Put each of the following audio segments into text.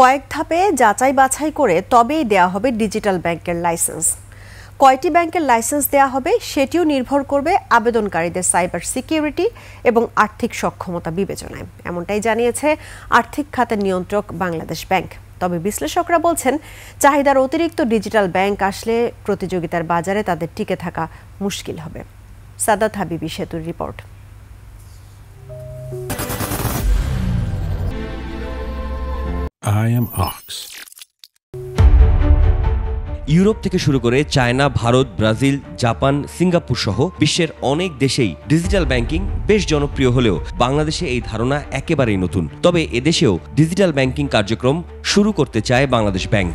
কয়েক ধাপে যাচাই বাছাই করে তবেই দেয়া হবে ডিজিটাল ব্যাংকের লাইসেন্স। কয়টি ব্যাংকের লাইসেন্স দেয়া হবে সেটিও নির্ভর করবে আবেদনকারীদের সাইবার সিকিউরিটি এবং আর্থিক সক্ষমতা বিবেচনায়, এমনটাই জানিয়েছে আর্থিক খাতের নিয়ন্ত্রক বাংলাদেশ ব্যাংক। তবে বিশ্লেষকরা বলছেন, চাহিদার অতিরিক্ত ডিজিটাল ব্যাংক আসলে প্রতিযোগিতার বাজারে তাদের টিকে থাকা মুশকিল হবে। সাদাত হাবিবি সেতুর report. I am Ox. Europe থেকে শুরু করে China, Bharat, Brazil, Japan, Singapore সহ বিশ্বের অনেক দেশেই ডিজিটাল ব্যাংকিং বেশ জনপ্রিয় হলেও বাংলাদেশে এই ধারণা একেবারেই নতুন। তবে এদেশেও ডিজিটাল ব্যাংকিং কার্যক্রম শুরু করতে চায় বাংলাদেশ ব্যাংক।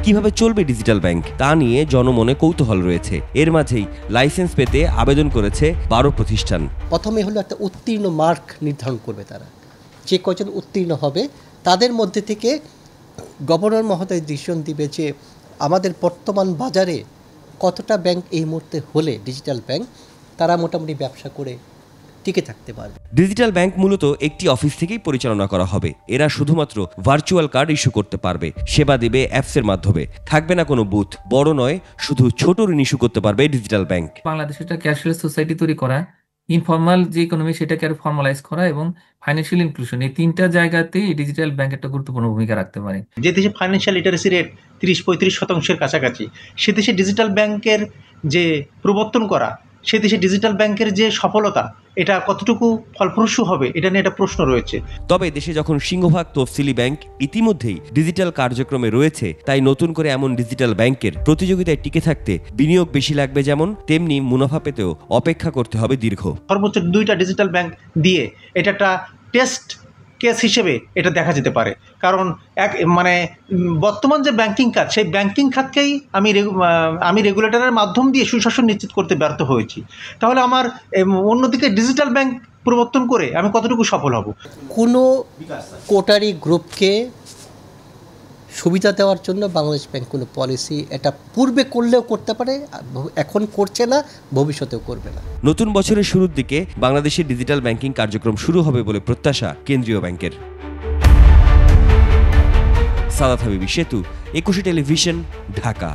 কিভাবে চলবে ডিজিটাল ব্যাংক তা নিয়ে জনমনে কৌতূহল রয়েছে। এর মাঝেই লাইসেন্স পেতে আবেদন করেছে 12 প্রতিষ্ঠান। প্রথমে হলো একটা উত্তীর্ণ মার্ক নির্ধারণ করবে তারা, যে কজন উত্তীর্ণ হবে তাদের মধ্যে থেকে গভর্নর মহোদয় ডিসিশন দিবে যে আমাদের বর্তমান বাজারে কতটা ব্যাংক এই মুহূর্তে হলে ডিজিটাল ব্যাংক তারা মোটামুটি ব্যবসা করে টিকে থাকতে পারবে। ডিজিটাল ব্যাংক মূলত একটি অফিস থেকেই পরিচালনা করা হবে। এরা শুধুমাত্র ভার্চুয়াল কার্ড ইস্যু করতে পারবে, সেবা দিবে অ্যাপসের মাধ্যমে, থাকবে না কোনো বুথ। বড় নয়, শুধু ছোট ঋণ ইস্যু করতে পারবে ডিজিটাল ব্যাংক। বাংলাদেশে একটা ক্যাশলেস সোসাইটি তৈরি করা, ইনফর্মাল যে ইকোনমি সেটাকে আরো ফর্মালাইজ করা এবং ফাইন্যান্সিয়াল ইনক্লুশন, এই তিনটা জায়গাতেই ডিজিটাল ব্যাংক একটা গুরুত্বপূর্ণ ভূমিকা রাখতে পারে। যে দেশে ফাইন্যান্সিয়াল লিটারেসি রেট 30-35% কাছাকাছি, সে দেশে ডিজিটাল ব্যাংকের যে প্রবর্তন করা, সে দেশে ডিজিটাল ব্যাংকের যে সফলতা, এটা কতটুকু ফলপ্রসূ হবে এটা নিয়ে একটা প্রশ্ন রয়েছে। তবে দেশে যখন সিংহভাগ তফসিলি ব্যাংক ইতিমধ্যেই ডিজিটাল কার্যক্রমে রয়েছে, তাই নতুন করে এমন ডিজিটাল ব্যাংকের প্রতিযোগিতায় টিকে থাকতে বিনিয়োগ বেশি লাগবে যেমন, তেমনি মুনাফা পেতেও অপেক্ষা করতে হবে দীর্ঘ। সর্বোচ্চ 2টা ডিজিটাল ব্যাংক দিয়ে এটা একটা টেস্ট কেস হিসেবে এটা দেখা যেতে পারে। কারণ বর্তমান যে ব্যাংকিং খাত, সেই ব্যাংকিং খাতকেই আমি রেগুলেটরের মাধ্যম দিয়ে সুশাসন নিশ্চিত করতে ব্যর্থ হয়েছি। তাহলে আমার অন্যদিকে ডিজিটাল ব্যাংক প্রবর্তন করে আমি কতটুকু সফল হব? কোনো কোটারি গ্রুপকে সুবিধা দেওয়ার জন্য বাংলাদেশ ব্যাংক কোনো পলিসি এটা পূর্বে করলেও করতে পারে, এখন করছে না, ভবিষ্যতেও করবে না। নতুন বছরের শুরুর দিকে বাংলাদেশের ডিজিটাল ব্যাংকিং কার্যক্রম শুরু হবে বলে প্রত্যাশা কেন্দ্রীয় ব্যাংকের। সাদাত হাবিবি সেতু, 21 টেলিভিশন, ঢাকা।